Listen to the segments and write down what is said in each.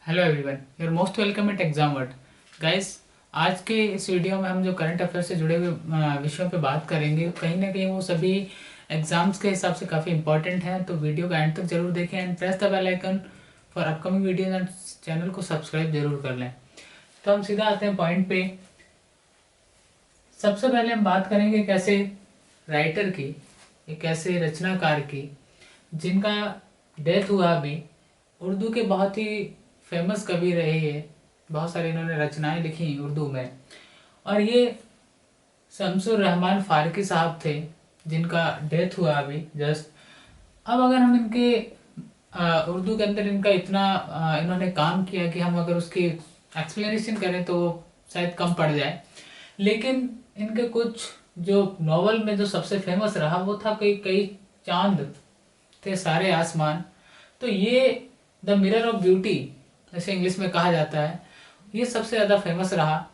Hello everyone, your most welcome at exam word. Guys, आज के इस वीडियो में हम जो करंट अफेयर से जुड़े हुए विषयों पे बात करेंगे, कहीं ना कहीं वो सभी एग्जाम्स के हिसाब से काफ़ी इंपॉर्टेंट हैं। तो वीडियो का एंड तक जरूर देखें and press the bell icon for upcoming videos and channel को सब्सक्राइब जरूर कर लें। तो हम सीधा आते हैं पॉइंट पे। सबसे पहले हम बात करेंगे एक ऐसे राइटर की, एक ऐसे रचनाकार की जिनका डेथ हुआ अभी। उर्दू के बहुत ही फेमस कवि रहे ये, बहुत सारी इन्होंने रचनाएं लिखी उर्दू में। और ये शमसुर रहमान फारूकी साहब थे जिनका डेथ हुआ अभी जस्ट। अब अगर हम इनके उर्दू के अंदर इनका इतना इन्होंने काम किया कि हम अगर उसकी एक्सप्लेनेशन करें तो शायद कम पड़ जाए। लेकिन इनके कुछ जो नॉवल में जो सबसे फेमस रहा वो था कई कई चांद थे सारे आसमान। तो ये द मिरर ऑफ ब्यूटी जैसे इंग्लिश में कहा जाता है, ये सबसे ज़्यादा फेमस रहा।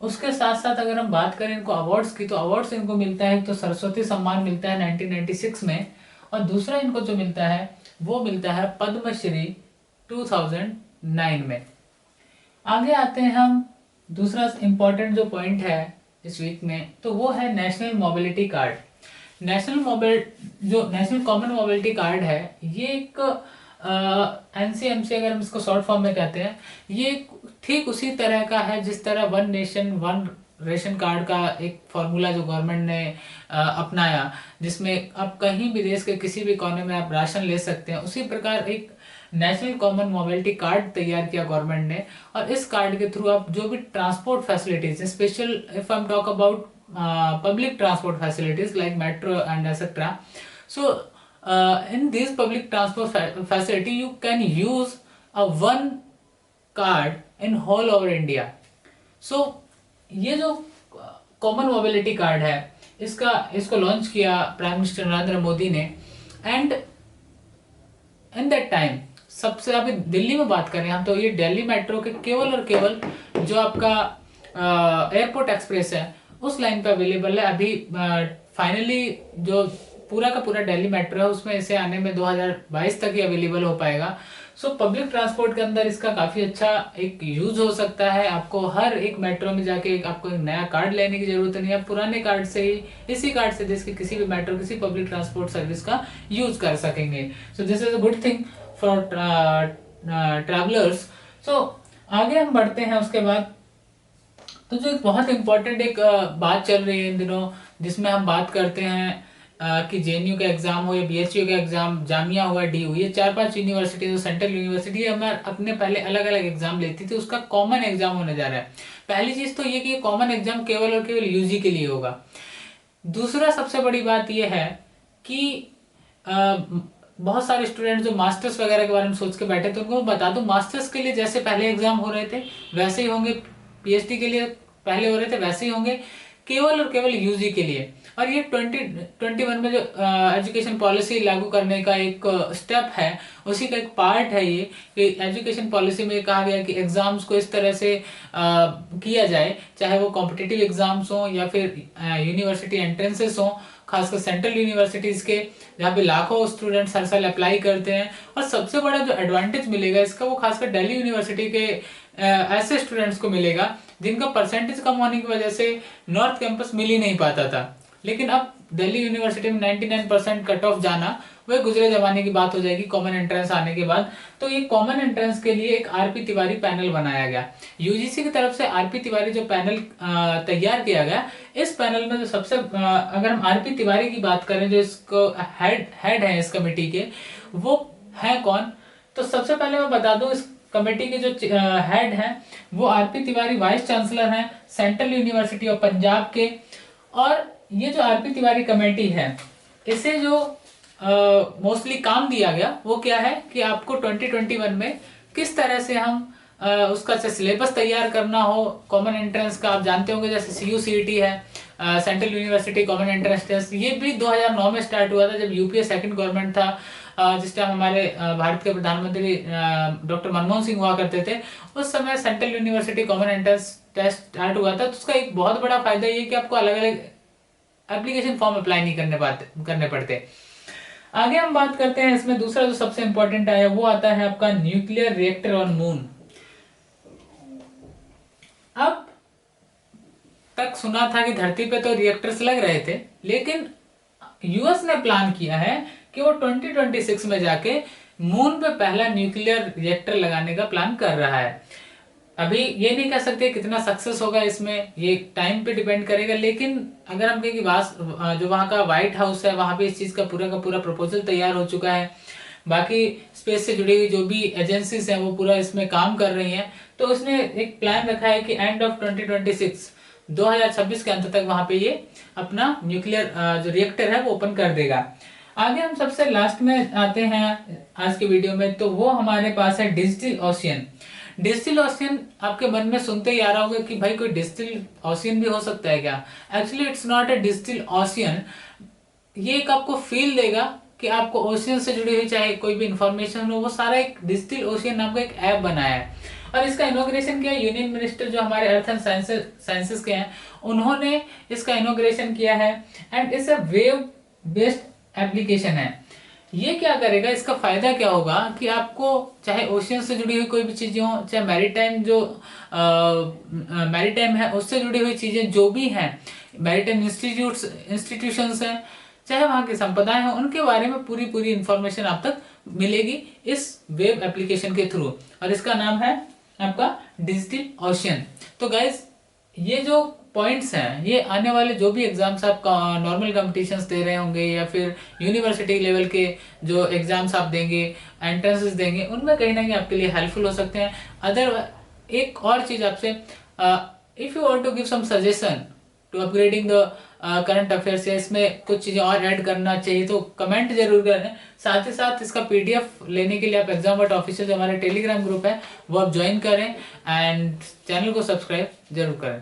उसके साथ साथ अगर हम बात करें इनको अवार्ड्स की, तो अवार्ड्स इनको मिलता है, तो सरस्वती सम्मान मिलता है 1996 में, और दूसरा इनको जो मिलता है वो मिलता है पद्मश्री 2009 में। आगे आते हैं हम, दूसरा इम्पोर्टेंट जो पॉइंट है इस वीक में, तो वो है national mobility card. National common mobility card है, ये एक एनसीएमसी अगर हम इसको शॉर्ट फॉर्म में कहते हैं, ये ठीक उसी तरह का है जिस तरह one nation one ration card का एक फॉर्मूला जो गवर्नमेंट ने अपनाया, जिसमें आप कहीं भी देश के किसी भी कोने में आप राशन ले सकते हैं। उसी प्रकार एक नेशनल कॉमन मोबिलिटी कार्ड तैयार किया गवर्नमेंट ने, और इस कार्ड के थ्रू आप जो भी transport facilities, special if I am talk about public transport facilities like metro and etc. So in these public transport facility you can use a one card in whole over India. So ये जो common mobility card है, इसको launch किया prime minister Narendra Modi ने। And in that time सबसे, अभी दिल्ली में बात करें हम, तो ये दिल्ली मेट्रो के केवल और केवल जो आपका एयरपोर्ट एक्सप्रेस है उस लाइन पे अवेलेबल है अभी। फाइनली जो पूरा का पूरा दिल्ली मेट्रो है उसमें इसे आने में 2022 तक ही अवेलेबल हो पाएगा। सो पब्लिक ट्रांसपोर्ट के अंदर इसका काफ़ी अच्छा एक यूज हो सकता है। आपको हर एक मेट्रो में जाके आपको एक नया कार्ड लेने की जरूरत नहीं है, आप पुराने कार्ड से ही, इसी कार्ड से देश के किसी भी मेट्रो, किसी पब्लिक ट्रांसपोर्ट सर्विस का यूज कर सकेंगे। So this is a good thing for travellers. सो आगे हम बढ़ते हैं उसके बाद। तो जो एक बहुत इंपॉर्टेंट एक बात चल रही है इन दिनों, जिसमें हम बात करते हैं कि जेएनयू का एग्जाम हो या बीएचयू का एग्जाम, जामिया हुआ, डी हुई, ये 4-5 यूनिवर्सिटी जो सेंट्रल यूनिवर्सिटी हमें अपने पहले अलग अलग एग्जाम लेती थी, उसका कॉमन एग्जाम होने जा रहा है। पहली चीज तो ये कि ये कॉमन एग्जाम केवल और केवल यूजी के लिए होगा। दूसरा सबसे बड़ी बात यह है कि बहुत सारे स्टूडेंट जो मास्टर्स वगैरह के बारे में सोच के बैठे थे, उनको मैं बता दूं, मास्टर्स के लिए जैसे पहले एग्जाम हो रहे थे वैसे ही होंगे, पीएचडी के लिए पहले हो रहे थे वैसे ही होंगे, केवल और केवल यूजी के लिए। और ये 2021 में जो एजुकेशन पॉलिसी लागू करने का एक स्टेप है, उसी का एक पार्ट है ये, कि एजुकेशन पॉलिसी में कहा गया कि एग्जाम्स को इस तरह से किया जाए, चाहे वो कॉम्पिटिटिव एग्जाम्स हों या फिर यूनिवर्सिटी एंट्रेंसेस हों, खासकर सेंट्रल यूनिवर्सिटीज के, जहाँ पे लाखों स्टूडेंट्स हर साल अप्लाई करते हैं। और सबसे बड़ा जो एडवांटेज मिलेगा इसका, वो खासकर दिल्ली यूनिवर्सिटी के ऐसे स्टूडेंट्स को मिलेगा जिनका परसेंटेज कम होने की वजह से नॉर्थ कैंपस मिल ही नहीं पाता था। लेकिन अब दिल्ली यूनिवर्सिटी में 99% कट ऑफ जाना वह गुजरे जमाने की बात हो जाएगी कॉमन एंट्रेंस आने के बाद। तो ये कॉमन एंट्रेंस के लिए एक आरपी तिवारी पैनल बनाया गया, यूजीसी की तरफ से आरपी तिवारी जो पैनल तैयार किया गया। इस पैनल में जो सबसे अगर हम आरपी तिवारी की बात करें, जो इसको हेड है इस कमेटी के, वो है कौन? तो सबसे पहले मैं बता दूं, इस कमेटी के जो हेड हैं वो आरपी तिवारी वाइस चांसलर हैं सेंट्रल यूनिवर्सिटी ऑफ पंजाब के। और ये जो आरपी तिवारी कमेटी है, इसे जो मोस्टली काम दिया गया वो क्या है कि आपको 2021 में किस तरह से हम उसका सिलेबस तैयार करना हो कॉमन एंट्रेंस का। आप जानते होंगे जैसे सीयूसीईटी है, central university common entrance test, ये भी 2009 में स्टार्ट हुआ था जब यूपीए सेकंड गवर्नमेंट था, जिस टाइम हमारे भारत के प्रधानमंत्री डॉक्टर मनमोहन सिंह हुआ करते थे। उस समय central university common entrance test start हुआ था। तो उसका एक बहुत बड़ा फायदा ये कि आपको अलग अलग एप्लीकेशन फॉर्म अप्लाई नहीं करने पड़ते। आगे हम बात करते हैं, इसमें दूसरा जो सबसे इंपॉर्टेंट आया वो आता है आपका न्यूक्लियर रिएक्टर ऑन मून। तक सुना था कि धरती पे तो रिएक्टर्स लग रहे थे, लेकिन यूएस ने प्लान किया है कि वो 2026 में जाके मून पे पहला न्यूक्लियर रिएक्टर लगाने का प्लान कर रहा है। अभी ये नहीं कह सकते कितना सक्सेस होगा इसमें, ये टाइम पे डिपेंड करेगा। लेकिन अगर हम कहें कि जो वहाँ का व्हाइट हाउस है वहाँ पे इस चीज़ का पूरा प्रपोजल तैयार हो चुका है, बाकी स्पेस से जुड़ी हुई जो भी एजेंसीज हैं वो पूरा इसमें काम कर रही हैं। तो उसने एक प्लान रखा है कि एंड ऑफ 2026 2026 के अंत तक वहां पे ये अपना न्यूक्लियर जो रिएक्टर है वो ओपन कर देगा। आगे हम सबसे लास्ट में आते हैं आज के वीडियो में, तो वो हमारे पास है डिजिटल ओशियन। डिजिटल ओशियन आपके मन में सुनते ही आ रहा होगा कि भाई कोई डिजिटल ओशियन भी हो सकता है क्या? Actually it's not a digital ocean. ये एक आपको फील देगा कि आपको ओशियन से जुड़ी हुई चाहे कोई भी इंफॉर्मेशन हो, वो सारा एक डिजिटल ओशियन नाम का एक ऐप बनाया है। और इसका इनॉग्रेशन किया यूनियन मिनिस्टर जो हमारे अर्थ एंड साइंसेस के हैं, उन्होंने इसका इनॉग्रेशन किया है। And it's a web based application है। ये क्या करेगा, इसका फायदा क्या होगा कि आपको चाहे ओशियन से जुड़ी हुई कोई भी चीजें हो, चाहे मैरीटाइम जो मैरीटाइम है उससे जुड़ी हुई चीजें जो भी हैं, मैरीटाइम इंस्टीट्यूशंस हैं, चाहे वहाँ की संपदाएं हैं, उनके बारे में पूरी इंफॉर्मेशन आप तक मिलेगी इस वेब एप्लीकेशन के थ्रू। और इसका नाम है आपका डिजिटल ओशियन। तो गाइज ये जो पॉइंट्स हैं ये आने वाले जो भी एग्जाम्स आप नॉर्मल कॉम्पिटिशन्स दे रहे होंगे या फिर यूनिवर्सिटी लेवल के जो एग्जाम्स आप देंगे, एंट्रेंसेस देंगे, उनमें कहीं ना कहीं आपके लिए हेल्पफुल हो सकते हैं। एक और चीज आपसे, if you want to give some suggestion to upgrading the current affairs, या इसमें कुछ चीजें और ऐड करना चाहिए तो कमेंट जरूर करें। साथ ही साथ इसका पीडीएफ लेने के लिए आप exam.official जो हमारा टेलीग्राम ग्रुप है वो आप ज्वाइन करें एंड चैनल को सब्सक्राइब जरूर करें।